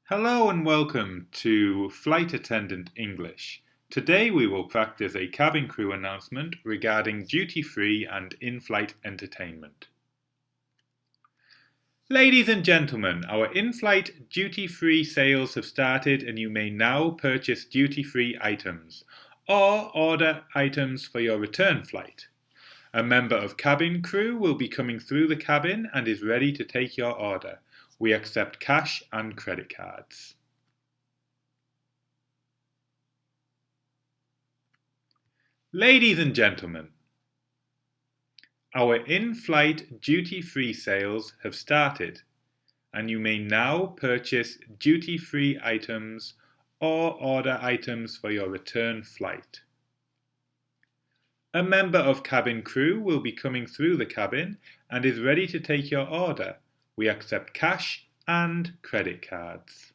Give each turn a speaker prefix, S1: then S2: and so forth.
S1: Hello and welcome to Flight Attendant English. Today we will practice a cabin crew announcement regarding duty-free and in-flight entertainment. Ladies and gentlemen, our in-flight duty-free sales have started and you may now purchase duty-free items or order items for your return flight. A member of cabin crew will be coming through the cabin and is ready to take your order. We accept cash and credit cards. Ladies and gentlemen, our in-flight duty-free sales have started and you may now purchase duty-free items or order items for your return flight. A member of cabin crew will be coming through the cabin and is ready to take your order. We accept cash and credit cards.